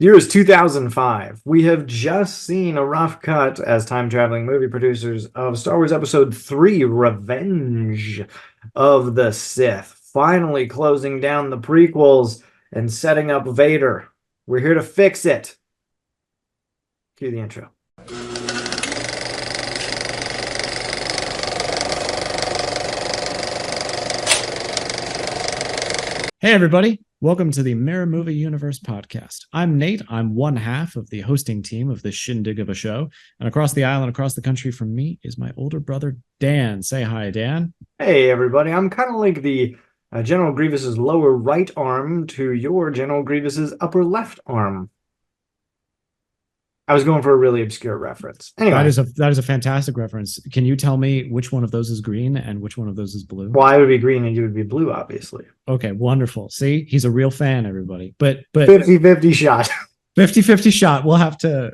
Year is 2005. We have just seen a rough cut as time-traveling movie producers of Star Wars Episode 3, Revenge of the Sith, finally closing down the prequels and setting up Vader. We're here to fix it. Cue the intro. Hey, everybody. Welcome to the Mirror Movie Universe podcast. I'm Nate. I'm one half of the hosting team of this shindig of a show. And across the aisle and across the country from me is my older brother, Dan. Say hi, Dan. Hey, everybody. I'm kind of like the General Grievous's lower right arm to your General Grievous's upper left arm. I was going for a really obscure reference. Anyway. That is a fantastic reference. Can you tell me which one of those is green and which one of those is blue? Well, I would be green and you would be blue, obviously. Okay, wonderful. See, he's a real fan, everybody. But 50-50 shot. 50-50 shot. We'll have to.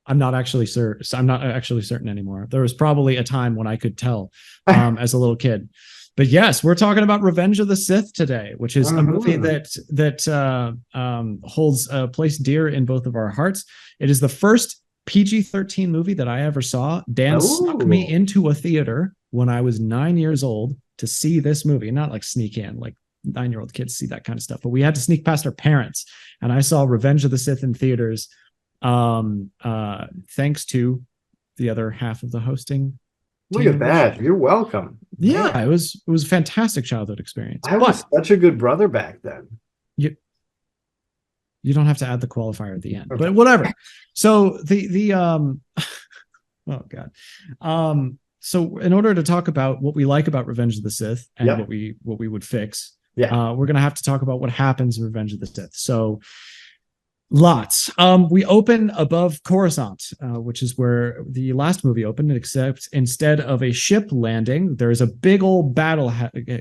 I'm not actually certain. I'm not actually certain anymore. There was probably a time when I could tell as a little kid. But yes, we're talking about Revenge of the Sith today, which is a movie that holds a place dear in both of our hearts. It is the first PG-13 movie that I ever saw. Dan snuck me into a theater when I was 9 years old to see this movie. Not like sneak in, like 9-year-old kids see that kind of stuff, but we had to sneak past our parents. And I saw Revenge of the Sith in theaters, thanks to the other half of the hosting. Look at that. You're welcome. Yeah, man. It was a fantastic childhood experience. I was such a good brother back then. You don't have to add the qualifier at the end, but whatever. So oh God. So in order to talk about what we like about Revenge of the Sith and what we would fix, we're gonna have to talk about what happens in Revenge of the Sith. So lots. We open above Coruscant, which is where the last movie opened, except instead of a ship landing, there's a big old battle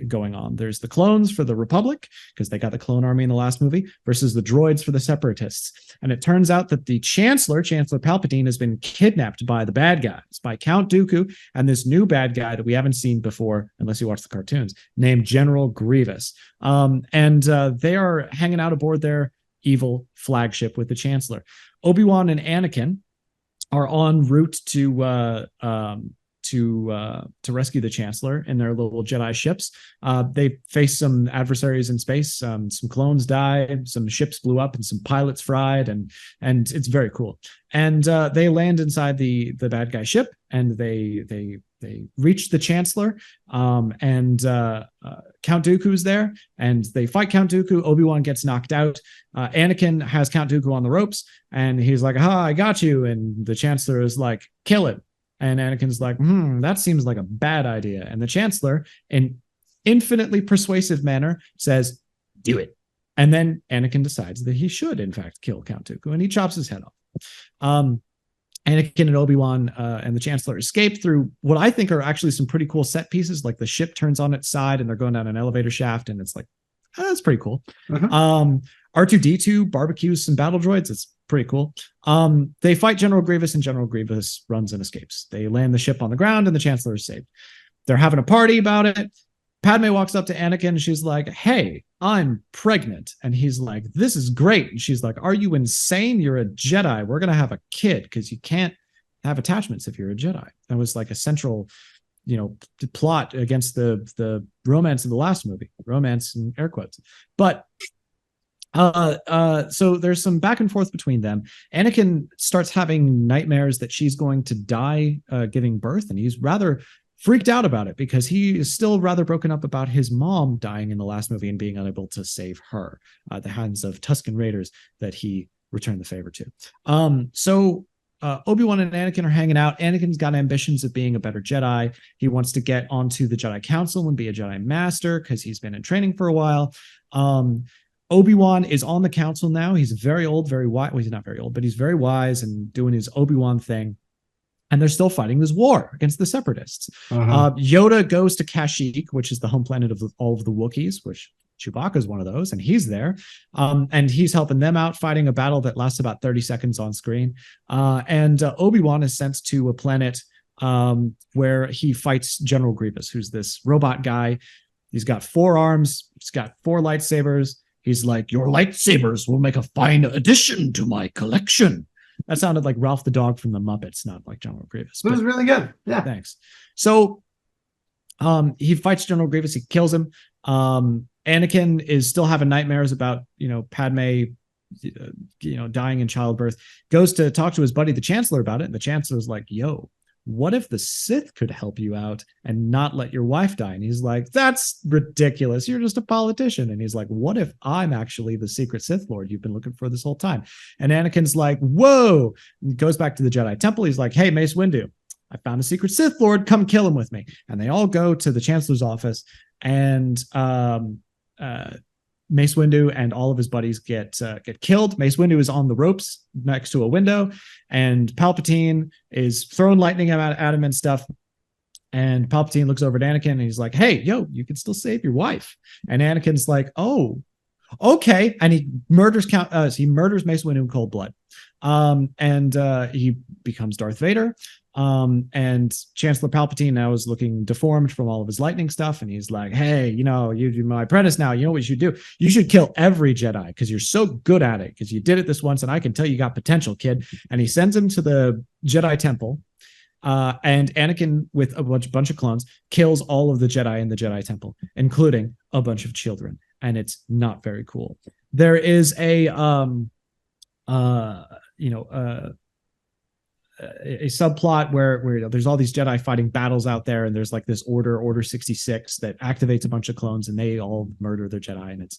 going on. There's the clones for the Republic, because they got the clone army in the last movie, versus the droids for the Separatists. And it turns out that the Chancellor Palpatine, has been kidnapped by the bad guys, by Count Dooku, and this new bad guy that we haven't seen before, unless you watch the cartoons, named General Grievous. And they are hanging out aboard their evil flagship with the Chancellor. Obi-Wan and Anakin are en route to rescue the Chancellor in their little Jedi ships. They face some adversaries in space. Some clones died, some ships blew up, and some pilots fried, and it's very cool. And they land inside the bad guy ship, and they reach the Chancellor, and Count Dooku's there, and they fight Count Dooku. Obi-Wan gets knocked out. Anakin has Count Dooku on the ropes, and he's like, "Ah, I got you." And the Chancellor is like, "Kill him." And Anakin's like, that seems like a bad idea. And the Chancellor, in infinitely persuasive manner, says, "Do it." And then Anakin decides that he should, in fact, kill Count Dooku, and he chops his head off. Anakin and Obi-Wan and the Chancellor escape through what I think are actually some pretty cool set pieces. Like the ship turns on its side and they're going down an elevator shaft, and it's like, that's pretty cool. R2-D2 barbecues some battle droids. It's pretty cool. They fight General Grievous, and General Grievous runs and escapes. They land the ship on the ground, and the Chancellor is saved. They're having a party about it. Padme walks up to Anakin, and she's like, "Hey, I'm pregnant." And he's like, "This is great." And she's like, "Are you insane? You're a Jedi. We're going to have a kid, because you can't have attachments if you're a Jedi." That was like a central, plot against the romance in the last movie. Romance in air quotes. But so there's some back and forth between them. Anakin starts having nightmares that she's going to die giving birth, and he's rather freaked out about it, because he is still rather broken up about his mom dying in the last movie and being unable to save her at the hands of Tusken Raiders that he returned the favor to. So Obi-Wan and Anakin are hanging out. Anakin's got ambitions of being a better Jedi. He wants to get onto the Jedi Council and be a Jedi Master, because he's been in training for a while. Obi-Wan is on the council now. He's very old, very wise. Well, he's not very old, but he's very wise and doing his Obi-Wan thing. And they're still fighting this war against the Separatists. Yoda goes to Kashyyyk, which is the home planet of all of the Wookiees, which Chewbacca is one of those, and he's there. And he's helping them out, fighting a battle that lasts about 30 seconds on screen. And Obi-Wan is sent to a planet where he fights General Grievous, who's this robot guy. He's got 4 arms. He's got 4 lightsabers. He's like, your lightsabers will make a fine addition to my collection. That sounded like Ralph the dog from the Muppets, not like General Grievous. It was really good. Yeah. Thanks. So he fights General Grievous. He kills him. Anakin is still having nightmares about, Padme, dying in childbirth. Goes to talk to his buddy, the Chancellor, about it. And the Chancellor's like, yo, what if the Sith could help you out and not let your wife die? And he's like, that's ridiculous. You're just a politician. And he's like, what if I'm actually the secret Sith Lord you've been looking for this whole time? And Anakin's like, whoa. And goes back to the Jedi Temple. He's like, hey, Mace Windu, I found a secret Sith Lord. Come kill him with me. And they all go to the Chancellor's office, and Mace Windu and all of his buddies get killed. Mace Windu is on the ropes next to a window, and Palpatine is throwing lightning at him and stuff. And Palpatine looks over at Anakin and he's like, hey, yo, you can still save your wife. And Anakin's like, oh, okay. And he murders Mace Windu in cold blood. And he becomes Darth Vader. And Chancellor Palpatine now is looking deformed from all of his lightning stuff. And he's like, hey, you're my apprentice now. You know what you should do? You should kill every Jedi because you're so good at it, because you did it this once, and I can tell you got potential, kid. And he sends him to the Jedi Temple. And Anakin, with a bunch of clones, kills all of the Jedi in the Jedi Temple, including a bunch of children. And it's not very cool. There is a subplot where there's all these Jedi fighting battles out there, and there's like this Order 66 that activates a bunch of clones, and they all murder their Jedi, and it's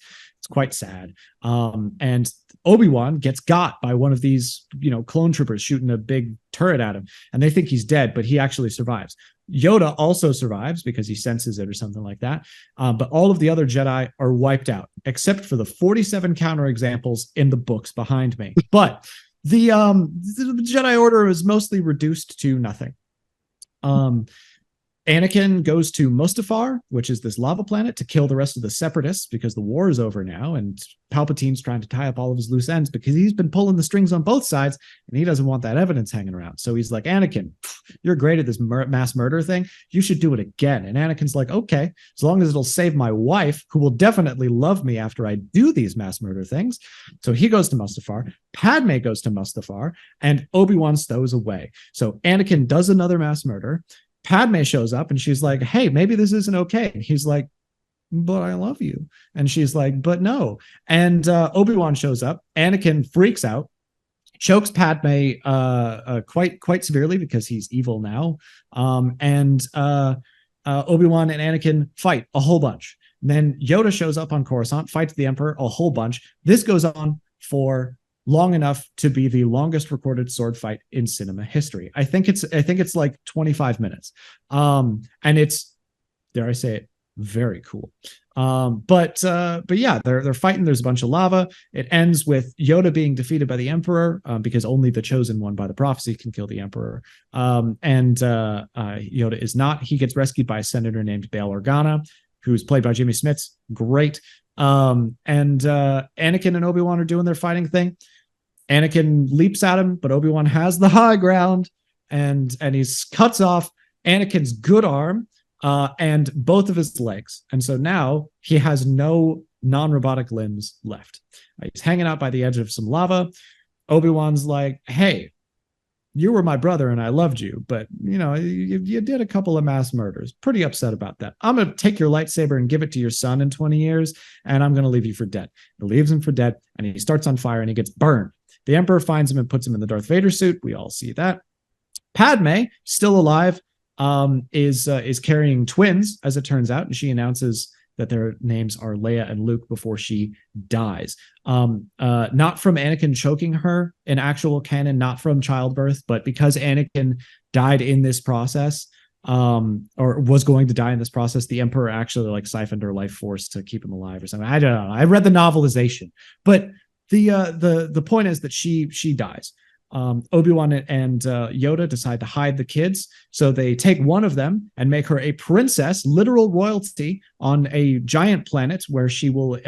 quite sad. And Obi-Wan gets got by one of these clone troopers shooting a big turret at him, and they think he's dead, but he actually survives. Yoda also survives because he senses it or something like that. But all of the other Jedi are wiped out, except for the 47 counterexamples in the books behind me. But the Jedi Order is mostly reduced to nothing. Anakin goes to Mustafar, which is this lava planet, to kill the rest of the Separatists because the war is over now, and Palpatine's trying to tie up all of his loose ends because he's been pulling the strings on both sides, and he doesn't want that evidence hanging around. So he's like, Anakin, you're great at this mass murder thing. You should do it again. And Anakin's like, okay, as long as it'll save my wife, who will definitely love me after I do these mass murder things. So he goes to Mustafar. Padme goes to Mustafar, and Obi-Wan stows away. So Anakin does another mass murder. Padme shows up and she's like, hey, maybe this isn't okay. And he's like, but I love you. And she's like, but no. And Obi-Wan shows up. Anakin freaks out, chokes Padme quite severely because he's evil now. And Obi-Wan and Anakin fight a whole bunch. And then Yoda shows up on Coruscant, fights the Emperor a whole bunch. This goes on for long enough to be the longest recorded sword fight in cinema history. I think it's like 25 minutes. And it's, dare I say it, very cool. But yeah, they're fighting. There's a bunch of lava. It ends with Yoda being defeated by the Emperor, because only the chosen one by the prophecy can kill the Emperor. And Yoda is not. He gets rescued by a senator named Bail Organa, who's played by Jimmy Smits. Great. And Anakin and Obi-Wan are doing their fighting thing. Anakin leaps at him, but Obi-Wan has the high ground, and he cuts off Anakin's good arm and both of his legs. And so now he has no non-robotic limbs left. He's hanging out by the edge of some lava. Obi-Wan's like, hey, you were my brother and I loved you, but you did a couple of mass murders. Pretty upset about that. I'm going to take your lightsaber and give it to your son in 20 years, and I'm going to leave you for dead. He leaves him for dead, and he starts on fire and he gets burned. The Emperor finds him and puts him in the Darth Vader suit. We all see that. Padme, still alive, is carrying twins, as it turns out, and she announces that their names are Leia and Luke before she dies. Not from Anakin choking her in actual canon, not from childbirth, but because Anakin died in this process, or was going to die in this process, the Emperor actually siphoned her life force to keep him alive or something. I don't know. I read the novelization, but the point is that she dies. Obi-Wan and Yoda decide to hide the kids, so they take one of them and make her a princess, literal royalty, on a giant planet where she will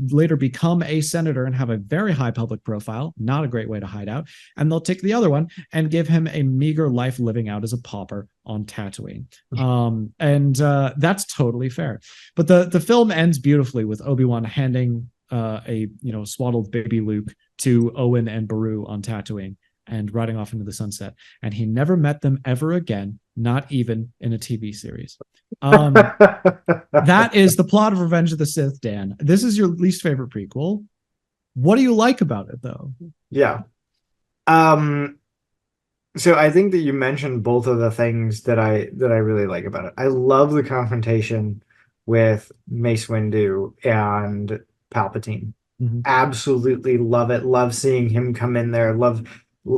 later become a senator and have a very high public profile. Not a great way to hide out. And they'll take the other one and give him a meager life living out as a pauper on Tatooine. And that's totally fair. But the film ends beautifully with Obi-Wan handing a swaddled baby Luke to Owen and Beru on Tatooine and riding off into the sunset. And he never met them ever again, not even in a TV series. That is the plot of Revenge of the Sith, Dan. This is your least favorite prequel. What do you like about it, though? Yeah. So I think that you mentioned both of the things that I really like about it. I love the confrontation with Mace Windu and Palpatine. Mm-hmm. Absolutely love it. Love seeing him come in there. Love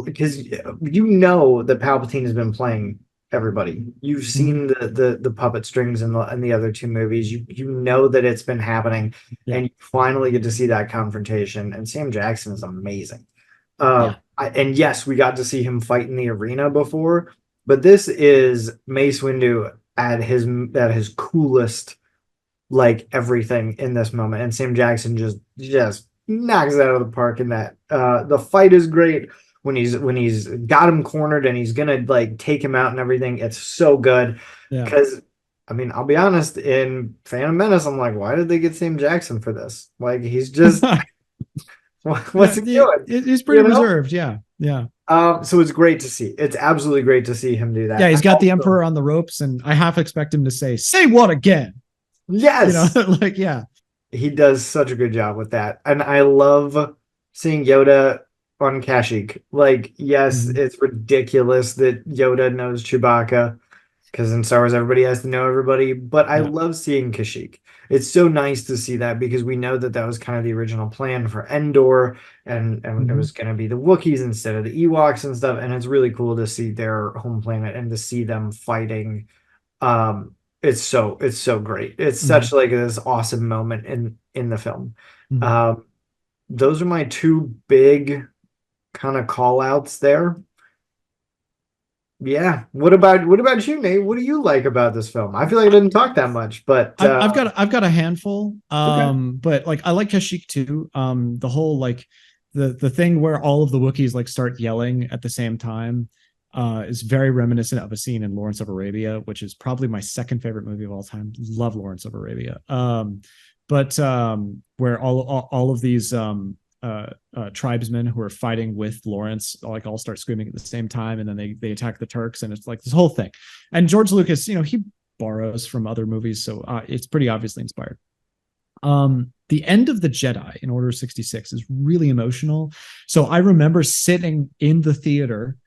because you know that Palpatine has been playing everybody. You've seen the puppet strings in the other two movies. You know that it's been happening, and you finally get to see that confrontation. And Sam Jackson is amazing. And yes, we got to see him fight in the arena before, but this is Mace Windu at his coolest, like everything in this moment. And Sam Jackson just knocks it out of the park in that. The fight is great when he's got him cornered and he's gonna like take him out and everything. It's so good because I mean, I'll be honest, in Phantom Menace, I'm like, why did they get Sam Jackson for this? Like, he's just what's he doing? He's pretty reserved. Yeah. So it's great to see. It's absolutely great to see him do that. Yeah, he's got the Emperor on the ropes, and I half expect him to say what again? Yes. Like, yeah. He does such a good job with that. And I love seeing Yoda on Kashyyyk. Like, yes, it's ridiculous that Yoda knows Chewbacca, because in Star Wars everybody has to know everybody, but I love seeing Kashyyyk. It's so nice to see that because we know that was kind of the original plan for Endor, and it was going to be the Wookiees instead of the Ewoks and stuff, and it's really cool to see their home planet and to see them fighting. It's so great. It's such like this awesome moment in the film. Those are my two big kind of call outs there. Yeah. What about you, Nate? What do you like about this film? I feel like I didn't talk that much, but I've got a handful. Okay. But like I like Kashyyyk too. The whole like the thing where all of the Wookiees like start yelling at the same time is very reminiscent of a scene in Lawrence of Arabia, which is probably my second favorite movie of all time. Love Lawrence of Arabia. But where all of these tribesmen who are fighting with Lawrence like all start screaming at the same time, and then they attack the Turks, and it's like this whole thing. And George Lucas, he borrows from other movies, so it's pretty obviously inspired. The end of the Jedi in Order 66 is really emotional. So I remember sitting in the theater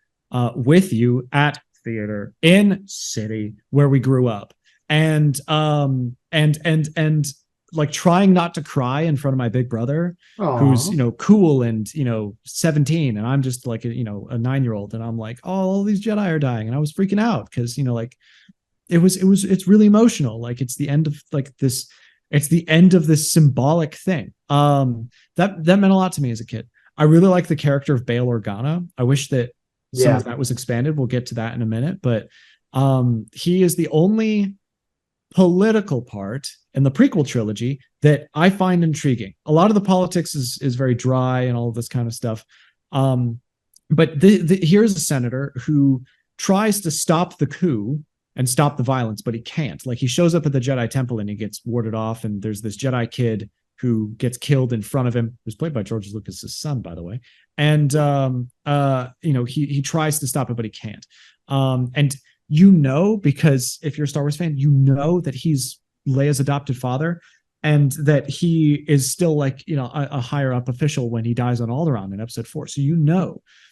with you at theater in city where we grew up, and like trying not to cry in front of my big brother. Aww. Who's cool and 17, and I'm just like a 9-year-old, and I'm like, oh, all these Jedi are dying, and I was freaking out because like it's really emotional. Like it's the end of like this. It's the end of this symbolic thing. That meant a lot to me as a kid. I really like the character of Bail Organa. I wish that some of that was expanded. We'll get to that in a minute, but he is the only political part in the prequel trilogy that I find intriguing. A lot of the politics is very dry and all of this kind of stuff. But here's a senator who tries to stop the coup and stop the violence, but he can't. Like, he shows up at the Jedi Temple and he gets warded off, and there's this Jedi kid who gets killed in front of him, who's played by George Lucas's son, by the way. And he tries to stop it, but he can't. And because if you're a Star Wars fan, that he's Leia's adopted father, and that he is still like a higher up official when he dies on Alderaan in Episode 4. So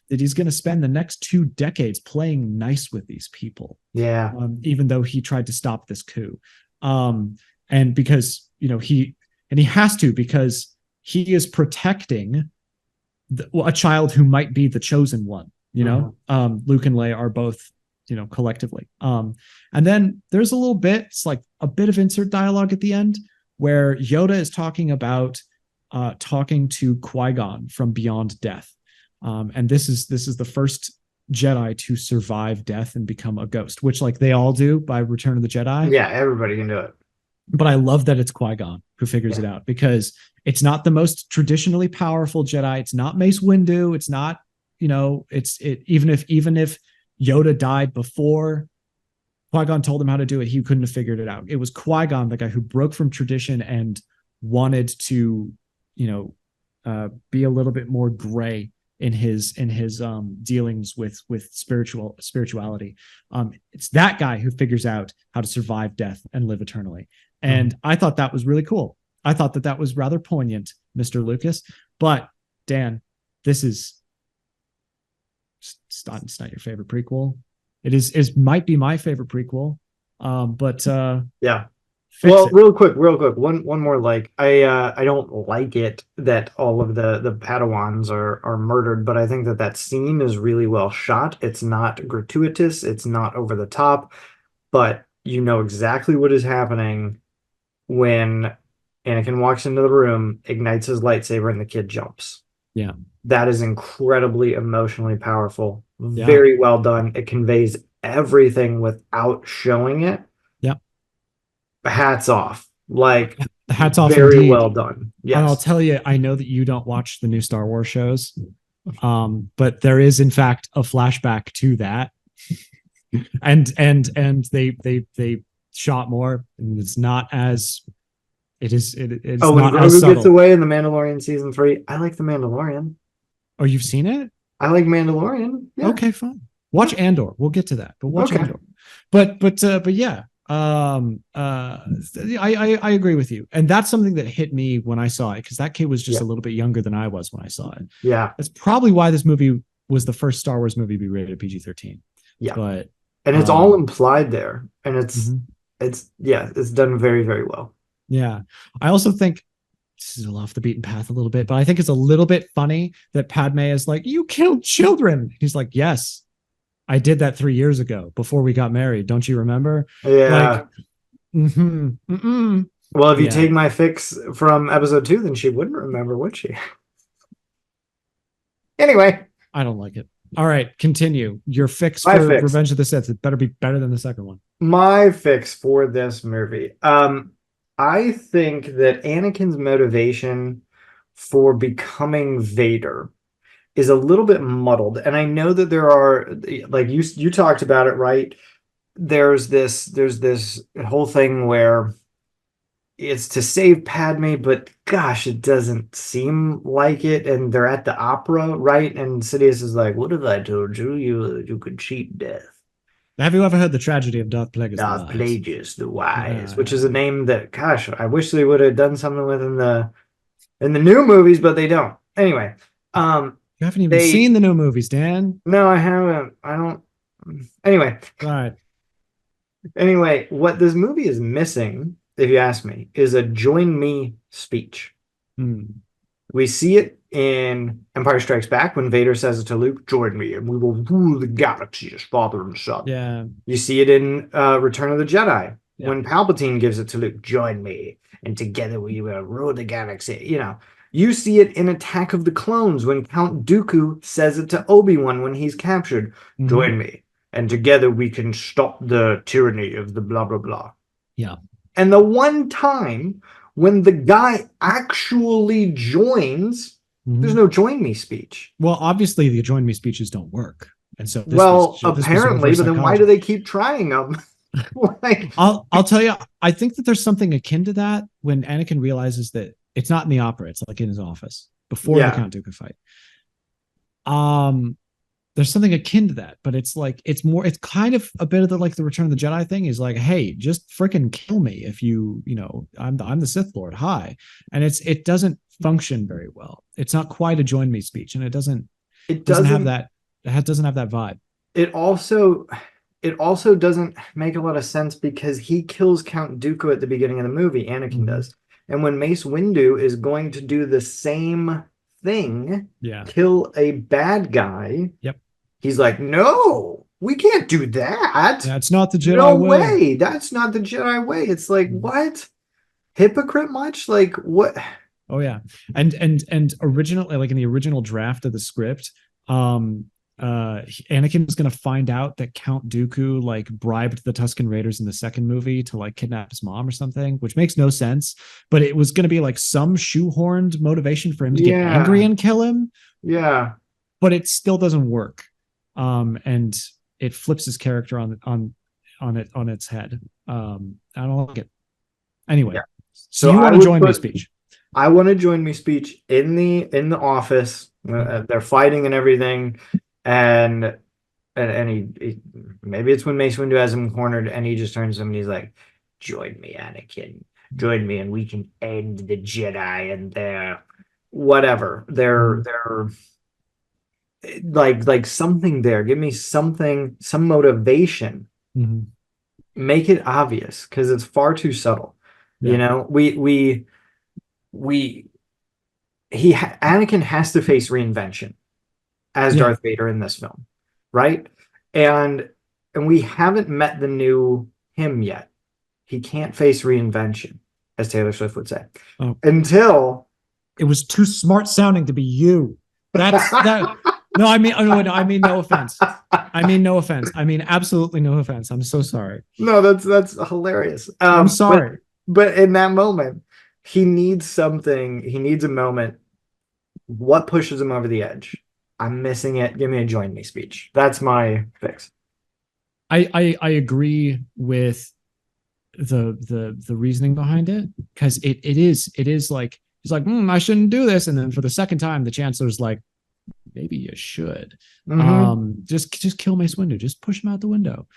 that he's going to spend the next 2 decades playing nice with these people. Yeah. Even though he tried to stop this coup. And because, he has to, because he is protecting a child who might be the chosen one, Luke and Leia are both, collectively. And then there's a little bit, it's like a bit of insert dialogue at the end where Yoda is talking about talking to Qui-Gon from beyond death. And this is the first Jedi to survive death and become a ghost, which like they all do by Return of the Jedi. Yeah, everybody can do it. But I love that it's Qui-Gon who figures it out, because it's not the most traditionally powerful Jedi. It's not Mace Windu. It's not, even if Yoda died before Qui-Gon told him how to do it, he couldn't have figured it out. It was Qui-Gon, the guy who broke from tradition and wanted to be a little bit more gray in his dealings with spirituality. It's that guy who figures out how to survive death and live eternally. And I thought that was really cool. I thought that was rather poignant, Mr. Lucas. But Dan, this is it's not your favorite prequel. It might be my favorite prequel. But Yeah. Well, real quick, one more. Like, I don't like it that all of the Padawans are murdered, but I think that scene is really well shot. It's not gratuitous, it's not over the top, but you know exactly what is happening when Anakin walks into the room, ignites his lightsaber, and the kid jumps. Yeah. That is incredibly emotionally powerful. Yeah. Very well done. It conveys everything without showing it. Yep. Hats off. Like, hats off very indeed. well done. Yes. And I'll tell you, I know that you don't watch the new Star Wars shows, but there is in fact a flashback to that. and they shot more, and it's not as it's when not Grogu as subtle. gets away in the Mandalorian season 3, I like the Mandalorian. Oh, you've seen it? I like Mandalorian. Yeah. Okay, fine. Watch Andor. We'll get to that, but watch Andor. But yeah. I agree with you, and that's something that hit me when I saw it, because that kid was just a little bit younger than I was when I saw it. Yeah, that's probably why this movie was the first Star Wars movie to be rated PG-13. Yeah, but it's all implied there, and it's done very, very well. Yeah, I also think this is off the beaten path a little bit, but I think it's a little bit funny that Padme is like, "You killed children." He's like, "Yes, I did that 3 years ago before we got married. Don't you remember?" Yeah. Like, well, if you take my fix from episode 2, then she wouldn't remember, would she? Anyway. I don't like it. All right, continue. Your fix for Revenge of the Sith. It better be better than the second one. My fix for this movie. I think that Anakin's motivation for becoming Vader is a little bit muddled, and I know that there are, like you talked about it, right? There's this whole thing where it's to save Padme, but gosh, it doesn't seem like it. And they're at the opera, right? And Sidious is like, "What if I told you you could cheat death?" Have you ever heard the tragedy of Darth Plagueis the Wise? Which is a name that, gosh, I wish they would have done something with in the new movies, but they don't. Anyway, you haven't even seen the new movies, Dan. No, I haven't. I don't. Anyway. All right. Anyway, what this movie is missing, if you ask me, is a "join me" speech. We see it in Empire Strikes Back when Vader says it to Luke, "Join me and we will rule the galaxy as father and son." Yeah. You see it in Return of the Jedi when Palpatine gives it to Luke, "Join me and together we will rule the galaxy." You know, you see it in Attack of the Clones when Count Dooku says it to Obi-Wan when he's captured, "Join me and together we can stop the tyranny of the blah, blah, blah." Yeah. And the one time when the guy actually joins, there's no "join me" speech. Well, obviously the "join me" speeches don't work. And so apparently, but then why do they keep trying them? Like, I'll tell you, I think that there's something akin to that when Anakin realizes that it's not in the opera, it's like in his office before the Count Dooku fight. There's something akin to that, but it's like it's kind of a bit of the Return of the Jedi thing. Is like, hey, just freaking kill me if I'm the Sith Lord. Hi. And it doesn't function very well. It's not quite a "join me" speech, and it doesn't have that vibe. It also doesn't make a lot of sense because he kills Count Dooku at the beginning of the movie. Anakin does. And when Mace Windu is going to do the same thing, kill a bad guy, he's like, "No, we can't do that. That's not the Jedi way. That's not the Jedi way." It's like, what? Hypocrite much? Like, what? Oh yeah. And originally, like in the original draft of the script, Anakin was going to find out that Count Dooku like bribed the Tusken Raiders in the second movie to like kidnap his mom or something, which makes no sense, but it was going to be like some shoehorned motivation for him to get angry and kill him. Yeah. But it still doesn't work. And it flips his character on its head. I don't like it. Anyway, so you want to join my speech? I want a join me speech in the office. They're fighting and everything, and he maybe it's when Mace Windu has him cornered, and he just turns to him and he's like, "Join me, Anakin. Join me, and we can end the Jedi and their whatever. They're like something there. Give me something, some motivation. Mm-hmm. Make it obvious because it's far too subtle. Yeah. You know, we Anakin has to face reinvention as Yeah. Darth Vader in this film, right? And we haven't met the new him yet. He can't face reinvention, as Taylor Swift would say, until it was too smart sounding to be you. That's that. No, I mean, I mean, no offense. I mean, no offense. I mean, absolutely no offense. I'm so sorry. No, that's hilarious. I'm sorry. But in that moment, he needs something. He needs a moment. What pushes him over the edge? I'm missing it. Give me a join me speech. That's my fix. I agree with the reasoning behind it, because it is like he's like, I shouldn't do this, and then for the second time, the Chancellor's like, maybe you should. Just kill Mace Windu. Just push him out the window.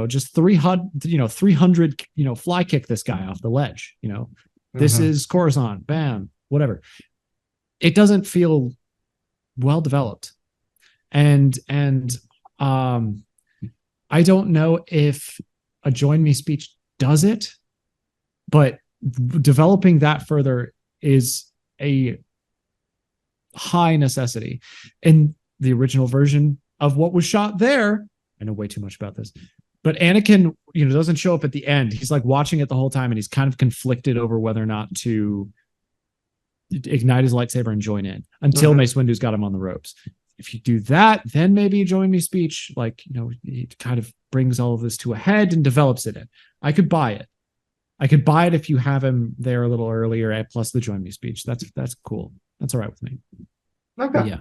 Just 300, fly kick this guy off the ledge. This is Coruscant. Bam. Whatever. It doesn't feel well developed, and I don't know if a join me speech does it, but developing that further is a high necessity. In the original version of what was shot there, I know way too much about this, but Anakin, doesn't show up at the end. He's like watching it the whole time, and he's kind of conflicted over whether or not to ignite his lightsaber and join in until Mace Windu's got him on the ropes. If you do that, then maybe a join me speech, it kind of brings all of this to a head and develops it in. I could buy it. If you have him there a little earlier, plus the join me speech. That's cool. That's all right with me. Okay.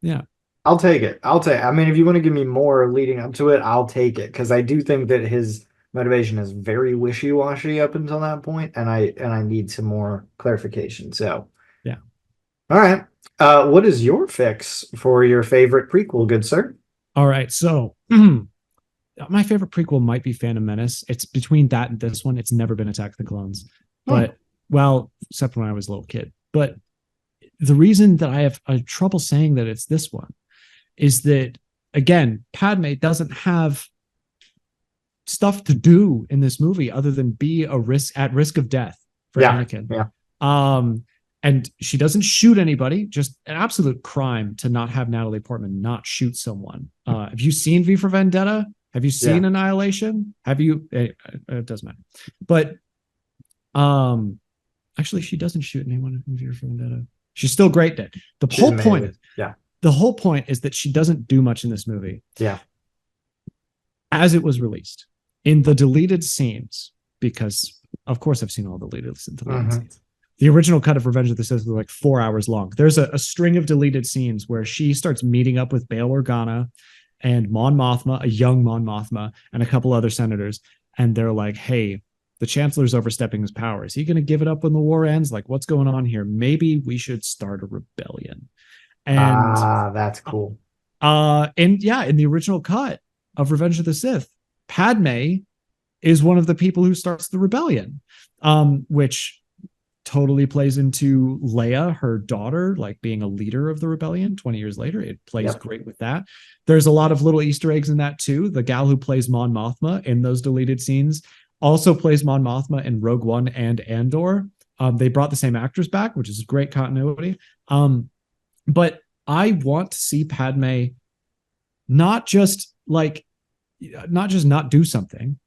Yeah. I'll take it. I mean, if you want to give me more leading up to it, I'll take it, because I do think that his motivation is very wishy-washy up until that point, and I need some more clarification. So yeah. All right. What is your fix for your favorite prequel, good sir? All right. So my favorite prequel might be Phantom Menace. It's between that and this one. It's never been Attack of the Clones, but except when I was a little kid. But the reason that I have trouble saying that it's this one is that, again, Padme doesn't have stuff to do in this movie other than be at risk of death for Anakin. Yeah. And she doesn't shoot anybody. Just an absolute crime to not have Natalie Portman not shoot someone. Have you seen V for Vendetta? Have you seen Annihilation? Have you? It doesn't matter. But actually, she doesn't shoot anyone in V for Vendetta. She's still great at it. The whole point is that she doesn't do much in this movie. Yeah. As it was released in the deleted scenes, because of course I've seen all the deleted scenes. The original cut of Revenge of the Sith was like 4 hours long. There's a string of deleted scenes where she starts meeting up with Bail Organa and Mon Mothma, a young Mon Mothma, and a couple other senators. And they're like, hey, the Chancellor's overstepping his power. Is he going to give it up when the war ends? Like, what's going on here? Maybe we should start a rebellion. And that's cool. In the original cut of Revenge of the Sith, Padme is one of the people who starts the rebellion, which totally plays into Leia, her daughter, like being a leader of the rebellion 20 years later. It plays great with that. There's a lot of little Easter eggs in that too. The gal who plays Mon Mothma in those deleted scenes also plays Mon Mothma in Rogue One and Andor. They brought the same actress back, which is great continuity. But I want to see Padme not just not do something,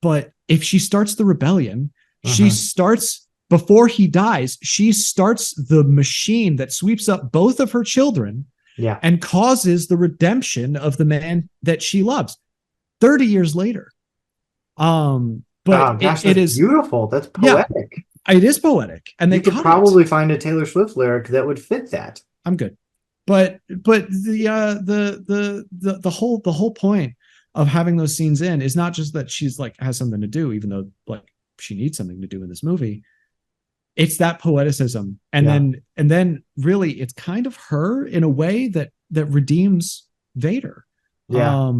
but if she starts the rebellion, she starts, before he dies, she starts the machine that sweeps up both of her children and causes the redemption of the man that she loves 30 years later. But it is beautiful. That's poetic. Yeah, it is poetic. And you could probably find a Taylor Swift lyric that would fit that. I'm good. But the whole point of having those scenes in is not just that she's like has something to do, even though like she needs something to do in this movie. it's that poeticism, and Yeah. then really it's kind of her in a way that redeems Vader, Yeah.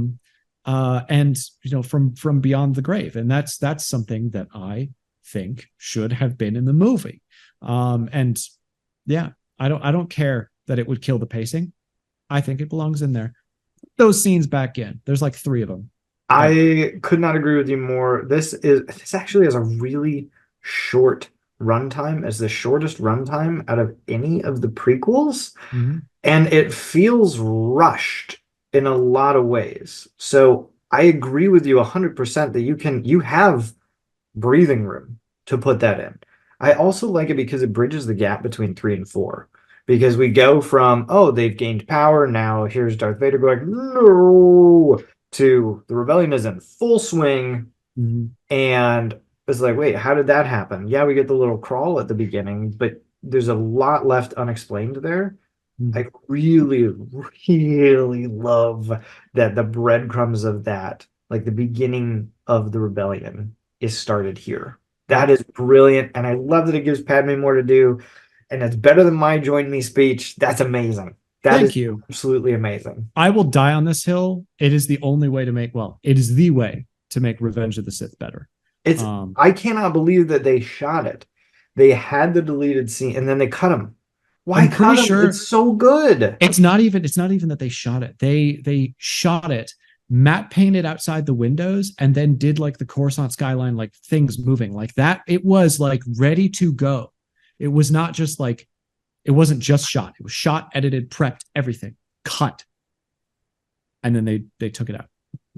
and from beyond the grave, and that's something that I think should have been in the movie. And yeah, I don't care that it would kill the pacing. I think it belongs in there. Those scenes back in, there's like 3 of them. I could not agree with you more. This actually has a really short runtime. It's the shortest runtime out of any of the prequels, Mhm. and it feels rushed in a lot of ways. So I agree with you 100% that you have breathing room to put that in. I also like it because it bridges the gap between 3 and 4. Because we go from, oh, they've gained power, now here's Darth Vader going, no, to the rebellion is in full swing, Mhm. and it's like, wait, how did that happen? Yeah, we get the little crawl at the beginning, but there's a lot left unexplained there. I Mhm. really, really love that the breadcrumbs of that, like the beginning of the rebellion, is started here. That Yep. is brilliant, and I love that it gives Padme more to do, and it's better than my join me speech. That's amazing. That Thank is you. absolutely amazing. I will die on this hill. It is the only way to make, well, it is the way to make Revenge of the Sith better. It's Um, I cannot believe that they shot it. They had the deleted scene and then they cut them. Why I'm pretty cut them? sure It's so good. it's not even that they shot it. They shot it, matte painted outside the windows, and then did like the Coruscant skyline, like things moving like that. It was like ready to go. It was not just like, it wasn't just shot. It was shot, edited, prepped, everything, cut, and then they took it out.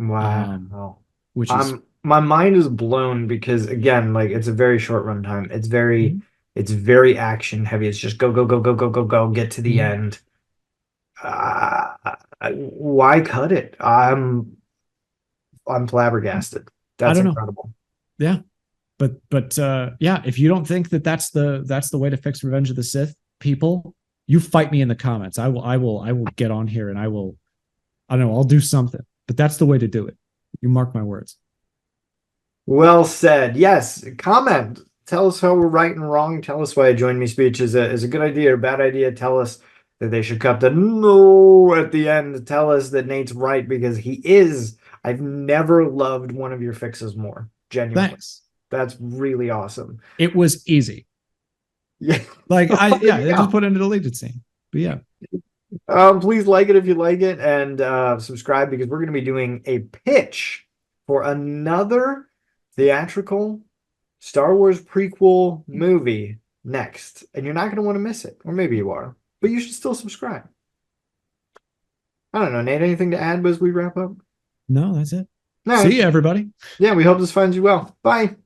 Um, Wow. which is My mind is blown because again, like it's a very short runtime. Mhm. It's very action heavy. It's just go, go, go, go, go, go, go, get to the Mhm. end. Uh, why cut it? I'm flabbergasted. I That's don't know. incredible. Yeah, but yeah, if you don't think that that's the way to fix Revenge of the Sith, people, you fight me in the comments. I will get on here and I don't know, I'll do something. But that's the way to do it. You mark my words. Well said. Yes, comment. Tell us how we're right and wrong. Tell us why a join me speech is a good idea or bad idea. Tell us that they should cut the no at the end. Tell us that Nate's right because he is. I've never loved one of your fixes more. Genuinely. Thanks. That's really awesome. It was easy. Yeah. Like I There yeah, you they just go. put in a deleted scene. But yeah. Please like it if you like it and subscribe because we're going to be doing a pitch for another theatrical Star Wars prequel movie next. And you're not going to want to miss it. Or maybe you are, but you should still subscribe. I don't know, Nate, anything to add as we wrap up? No, that's it. All right. See you, everybody. Yeah, we hope this finds you well. Bye.